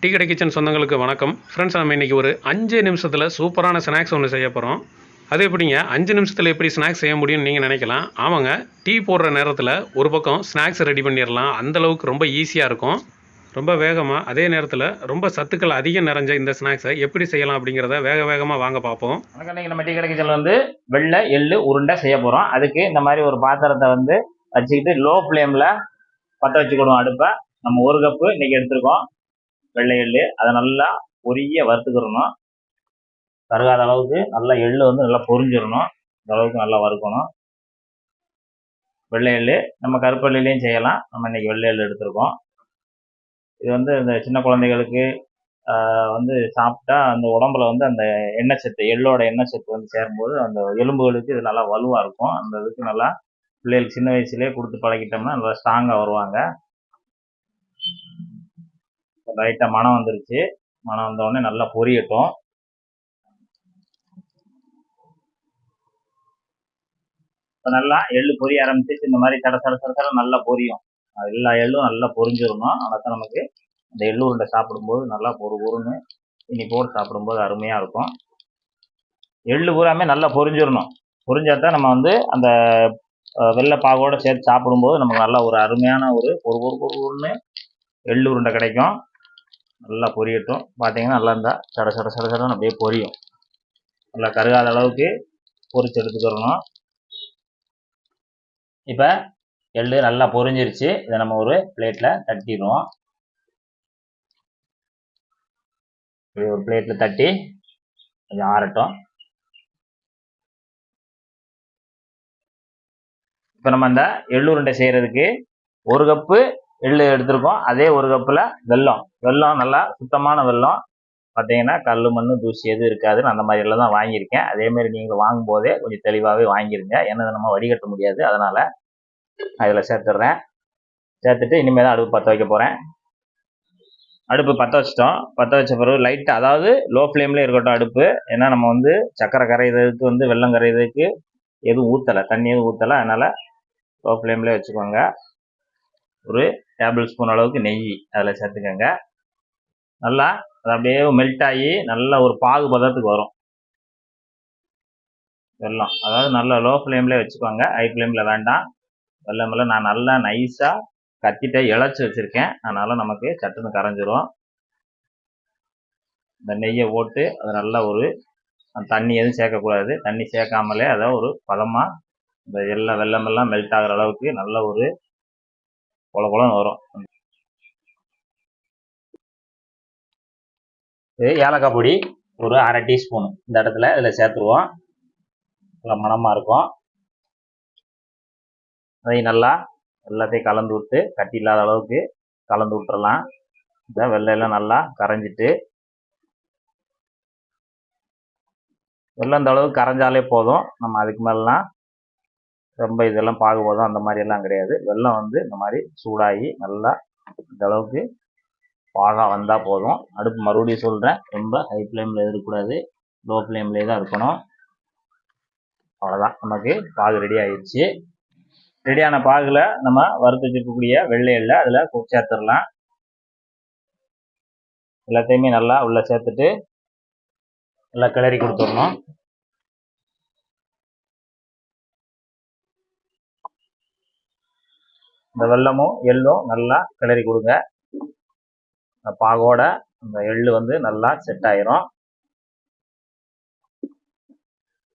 Tea கடை kitchen சொந்தங்களுக்கு வணக்கம். ஃப்ரெண்ட்ஸ், நம்ம இன்றைக்கி ஒரு 5 நிமிஷத்தில் சூப்பரான ஸ்நாக்ஸ் ஒன்று செய்ய போகிறோம். அது எப்படிங்க 5 நிமிஷத்தில் எப்படி ஸ்நாக்ஸ் செய்ய முடியும்னு நீங்கள் நினைக்கலாம். ஆமாங்க, டீ போடுற நேரத்தில் ஒரு பக்கம் ஸ்நாக்ஸ் ரெடி பண்ணிடலாம். அந்தளவுக்கு ரொம்ப ஈஸியாக இருக்கும். ரொம்ப வேகமாக, அதே நேரத்தில் ரொம்ப சத்துக்கள் அதிகம் நிறைஞ்ச இந்த ஸ்நாக்ஸை எப்படி செய்யலாம் அப்படிங்கிறத வேகமாக வாங்க பார்ப்போம். வணக்கம். இன்றைக்கி நம்ம டீ கடை கிச்சனில் வந்து வெள்ளை எள்ளு உருண்டை செய்ய போகிறோம். அதுக்கு இந்த மாதிரி ஒரு பாத்திரத்தை வந்து வச்சுக்கிட்டு லோ ஃப்ளேமில் பற்ற வச்சுக்கிடுவோம் அடுப்பை. நம்ம 1 கப்பு இன்றைக்கி எடுத்துருக்கோம் வெள்ளை எள்ளு. அதை நல்லா பொரிய வறுத்துக்கிடணும். கருகாத அளவுக்கு நல்லா எள்ளு வந்து நல்லா பொரிஞ்சிடணும். இந்த அளவுக்கு நல்லா வறுக்கணும். வெள்ளை எள்ளு நம்ம கருப்பெள்ளையிலையும் செய்யலாம். நம்ம இன்றைக்கி வெள்ளை எள்ளு எடுத்துருக்கோம். இது வந்து இந்த சின்ன குழந்தைகளுக்கு வந்து சாப்பிட்டா அந்த உடம்புல வந்து அந்த எண்ணெய் சத்து, எள்ளோட எண்ணெய் சத்து வந்து சேரும்போது அந்த எலும்புகளுக்கு இது நல்லா வலுவாக இருக்கும். அந்த இதுக்கு நல்லா பிள்ளைகளுக்கு சின்ன வயசுலேயே கொடுத்து பழகிட்டோம்னா நல்லா ஸ்ட்ராங்காக வருவாங்க. லைட்டாக மனம் வந்துருச்சு. மனம் வந்தோடனே நல்லா பொரியட்டும். இப்போ நல்லா எள்ளு பொரிய ஆரம்பிச்சிச்சு. இந்த மாதிரி தட நல்லா பொரியும். எல்லா எள்ளும் நல்லா பொரிஞ்சிடணும். அதான் நமக்கு இந்த எள்ளு உருண்டை சாப்பிடும்போது நல்லா பொறுன்னு இனிப்போடு சாப்பிடும்போது அருமையாக இருக்கும். எள்ளு பூராமே நல்லா பொரிஞ்சிடணும். பொரிஞ்சாதான் நம்ம வந்து அந்த வெள்ளை பாகோடு சேர்த்து சாப்பிடும்போது நமக்கு நல்லா ஒரு அருமையான ஒரு பொறுன்னு எள்ளு உருண்டை கிடைக்கும். நல்லா பொரியட்டும். பார்த்தீங்கன்னா நல்லா இருந்தால் சடன்னு அப்படியே பொரியும். நல்லா கருகாத அளவுக்கு பொரிச்சு எடுத்துக்கிறணும். இப்போ எள்ளு நல்லா பொரிஞ்சிருச்சு. இதை நம்ம ஒரு பிளேட்டில் தட்டிடுவோம். இப்படி ஒரு பிளேட்டில் தட்டி கொஞ்சம் ஆறட்டும். இப்போ நம்ம அந்த எள்ளு உருண்டை செய்கிறதுக்கு 1 கப்பு எள்ளு எடுத்திருக்கோம். அதே 1 கப்பில் வெல்லம் நல்லா சுத்தமான வெல்லம். பார்த்தீங்கன்னா கல் மண் தூசி எதுவும் இருக்காதுன்னு அந்த மாதிரி எல்லாம் தான் வாங்கியிருக்கேன். அதேமாரி நீங்கள் வாங்கும்போதே கொஞ்சம் தெளிவாகவே வாங்கிருங்க. ஏன்னா நம்ம வடிகட்ட முடியாது. அதனால் அதில் சேர்த்துட்றேன். சேர்த்துட்டு இனிமேல் தான் அடுப்பு பற்ற வைக்க போகிறேன். அடுப்பு பற்ற வச்சிட்டோம். பற்ற வச்ச பிறகு லைட்டாக, அதாவது லோ ஃப்ளேம்லேயே இருக்கட்டும் அடுப்பு. ஏன்னா நம்ம வந்து சக்கரை கரையிறதுக்கு வந்து வெல்லம் கரையிறதுக்கு எதுவும் ஊற்றலை, தண்ணி எதுவும் ஊற்றலை. அதனால் லோ ஃப்ளேம்லேயே வச்சுக்கோங்க. ஒரு டேபிள் ஸ்பூன் அளவுக்கு நெய் அதில் சேர்த்துக்கோங்க. நல்லா அது அப்படியே மெல்ட் ஆகி நல்ல ஒரு பாகு பதத்துக்கு வரும் வெல்லம். அதாவது நல்லா லோ ஃப்ளேம்லேயே வச்சுக்கோங்க, ஹை ஃப்ளேமில் வேண்டாம். வெள்ளமெல்லாம் நான் நல்லா நைஸாக கத்திட்ட இழைச்சி வச்சுருக்கேன். அதனால் நமக்கு சட்டுன்னு கரைஞ்சிரும். இந்த நெய்யை போட்டு அது நல்லா ஒரு தண்ணி எதுவும் சேர்க்கக்கூடாது. தண்ணி சேர்க்காமலே அதை ஒரு பதமாக இந்த வெள்ளமெல்லாம் மெல்ட் ஆகிற அளவுக்கு நல்ல ஒரு குளன்னு வரும். இது ஏலக்காய் பொடி ஒரு 1/2 டீஸ்பூன் இந்த இடத்துல இதில் சேர்த்துருவோம். நல்லா மணமாக இருக்கும். அதையும் நல்லா எல்லாத்தையும் கலந்து விட்டு கட்டி இல்லாத அளவுக்கு கலந்து விட்டுறலாம். இந்த வெள்ளையெல்லாம் நல்லா கரைஞ்சிட்டு, வெள்ளம் இந்த அளவுக்கு கரைஞ்சாலே போதும். நம்ம அதுக்கு மேலாம் ரொம்ப இதெல்லாம் பாகுபோதும் அந்த மாதிரியெல்லாம் கிடையாது. வெள்ளம் வந்து இந்த மாதிரி சூடாகி நல்லா இந்த அளவுக்கு பாகா வந்தால் போதும். அடுப்பு மறுபடியும் சொல்கிறேன், ரொம்ப ஹை ஃப்ளேமில் இருக்கக்கூடாது, லோ ஃப்ளேம்லேயே தான் இருக்கணும். அவ்வளோதான், நமக்கு பாகு ரெடி ஆகிடுச்சு. ரெடியான பாகில் நம்ம வறுத்து வச்சுருக்கக்கூடிய வெள்ளை எள்ளை அதில் சேர்த்துடலாம். எல்லாத்தையுமே நல்லா உள்ளே சேர்த்துட்டு நல்லா கிளறி கொடுத்துடணும். இந்த வெல்லமும் எள்ளும் நல்லா கிளறி கொடுங்க. இந்த பாகோட இந்த எள்ளு வந்து நல்லா செட் ஆயிரும்.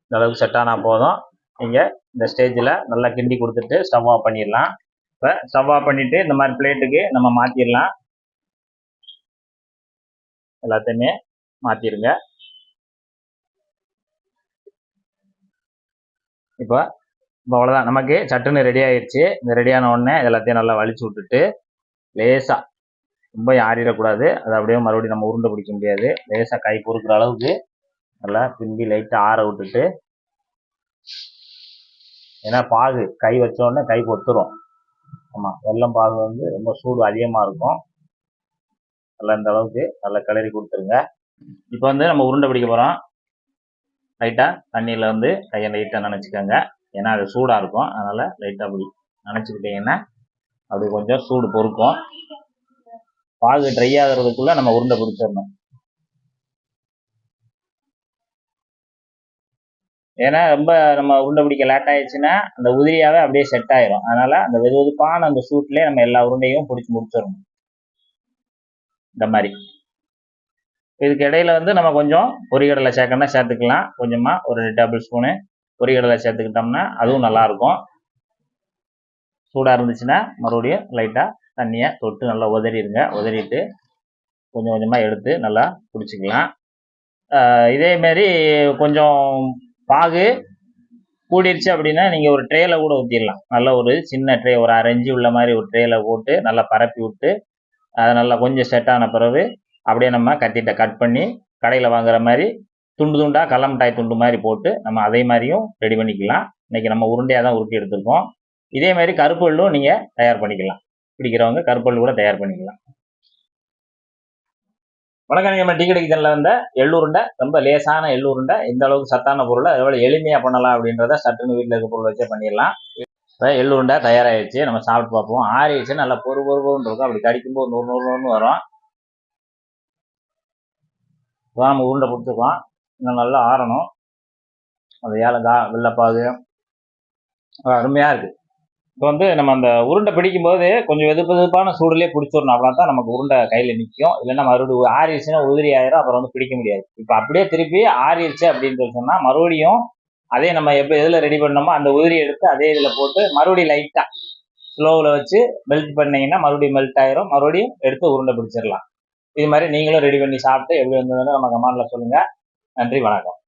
இந்த அளவுக்கு செட் ஆனால் போதும். நீங்கள் இந்த ஸ்டேஜில் நல்லா கிண்டி கொடுத்துட்டு ஸ்டவ் ஆஃப் பண்ணிடலாம். இப்போ ஸ்டவ் ஆஃப் பண்ணிவிட்டு இந்த மாதிரி பிளேட்டுக்கு நம்ம மாற்றிடலாம். எல்லாத்தையுமே மாற்றிடுங்க. இப்போ அவ்வளோதான், நமக்கு சட்டுன்னு ரெடி ஆயிடுச்சு. இந்த ரெடியான உடனே எல்லாத்தையும் நல்லா வலிச்சு விட்டுட்டு லேசாக, ரொம்ப ஆறிடக்கூடாது. அது அப்படியே மறுபடியும் நம்ம உருண்டை பிடிக்க முடியாது. லேசாக கை பொறுக்கிற அளவுக்கு நல்லா பிண்டி லைட்டாக ஆற விட்டுட்டு, ஏன்னா பாகு கை வச்ச உடனே கை பொத்துரும். ஆமாம், வெல்லம் பாகு வந்து ரொம்ப சூடு அதிகமாக இருக்கும். நல்லா இந்த அளவுக்கு நல்லா கிளறி கொடுத்துருங்க. இப்போ வந்து நம்ம உருண்டை பிடிக்க போகிறோம். லைட்டாக தண்ணியில் வந்து கையை லைட்டாக நினச்சிக்கோங்க. ஏன்னா அது சூடாக இருக்கும். அதனால் லைட்டாக அப்படி நினச்சிக்கிட்டிங்கன்னா அப்படி கொஞ்சம் சூடு பொறுக்கும். பாகு ட்ரை ஆகுறதுக்குள்ள நம்ம உருண்டை பிடிச்சிடணும். ஏன்னா ரொம்ப நம்ம உருண்டை பிடிக்க லேட் ஆயிடுச்சுன்னா அந்த உதிரியாவே அப்படியே செட் ஆயிரும். அதனால அந்த வெதுவெதுப்பான அந்த சூட்லயே நம்ம எல்லா உருண்டையும் பிடிச்சி முடிச்சிடணும். இந்த மாதிரி இதுக்கு இடையில நம்ம கொஞ்சம் பொரிகடலை சேர்க்கணும்னா சேர்த்துக்கலாம். கொஞ்சமா ஒரு 2 டேபிள் ஸ்பூனு பொரிகடலை சேர்த்துக்கிட்டோம்னா அதுவும் நல்லா இருக்கும். சூடா இருந்துச்சுன்னா மறுபடியும் லைட்டா தண்ணியை தொட்டு நல்லா உதறிடுங்க. உதறிட்டு கொஞ்சம் கொஞ்சமா எடுத்து நல்லா குடிச்சுக்கலாம். இதே மாதிரி கொஞ்சம் பாகு கூடிருச்சு அப்படின்னா நீங்க ஒரு ட்ரேல கூட ஊற்றிடலாம். நல்ல ஒரு சின்ன ட்ரே, ஒரு 1/2 இன்ச்சு உள்ள மாதிரி ஒரு ட்ரேல போட்டு நல்லா பரப்பி விட்டு அதை நல்லா கொஞ்சம் செட் ஆன பிறகு அப்படியே நம்ம கட் பண்ணி கடையில் வாங்குற மாதிரி துண்டு துண்டா கடல மிட்டாய் துண்டு மாதிரி போட்டு நம்ம அதே மாதிரியும் ரெடி பண்ணிக்கலாம். இன்னைக்கு நம்ம உருண்டையாக தான் உருட்டி எடுத்துருக்கோம். இதே மாதிரி கருப்பு எள்ளும் நீங்க தயார் பண்ணிக்கலாம். பிடிக்கிறவங்க கருப்பு எள்ளு கூட தயார் பண்ணிக்கலாம். வணக்கம், நம்ம டீ கடை கிச்சன்ல வந்த எள்ளுருண்டை, ரொம்ப லேசான எள்ளுருண்டை, இந்த அளவுக்கு சத்தான பொருளை எவ்வளவு எளிமையா பண்ணலாம் அப்படின்றத சட்டுன்னு வீட்டில் இருக்க பொருள் வச்சே பண்ணிடலாம். இப்போ எள்ளுருண்டை தயாராகிடுச்சு. நம்ம சாப்பிட்டு பார்ப்போம். ஆறிடுச்சு, நல்லா பொறுன்னு இருக்கும். அப்படி கடிக்கும்போது நூறு வரும். நம்ம உருண்டை பிடிச்சிக்கலாம். இன்னும் நல்லா ஆறணும். அந்த ஏலக்காய் வெள்ளைப்பாகு அருமையா இருக்கு. இப்போ நம்ம அந்த உருண்டை பிடிக்கும் போது கொஞ்சம் வெதுப்பான சூடுலேயே பிடிச்சிடணும். அப்படின்னா தான் நமக்கு உருண்டை கையில் நிற்கும். இல்லைன்னா மறுபடியும் ஆறிடுச்சுன்னா உதிரி ஆயிரும். அப்புறம் பிடிக்க முடியாது. இப்போ அப்படியே திருப்பி ஆறிடுச்சு அப்படின்னு சொன்னால் மறுபடியும் அதே நம்ம எதில் ரெடி பண்ணோமோ அந்த உதிரி எடுத்து அதே இதில் போட்டு மறுபடியும் லைட்டாக ஸ்லோவில் வச்சு மெல்ட் பண்ணிங்கன்னா மறுபடியும் மெல்ட் ஆயிரும். மறுபடியும் எடுத்து உருண்டை பிடிச்சிடலாம். இது மாதிரி நீங்களும் ரெடி பண்ணி சாப்பிட்டு எப்படி வந்ததுன்னு நம்ம கமெண்ட்ல சொல்லுங்கள். நன்றி, வணக்கம்.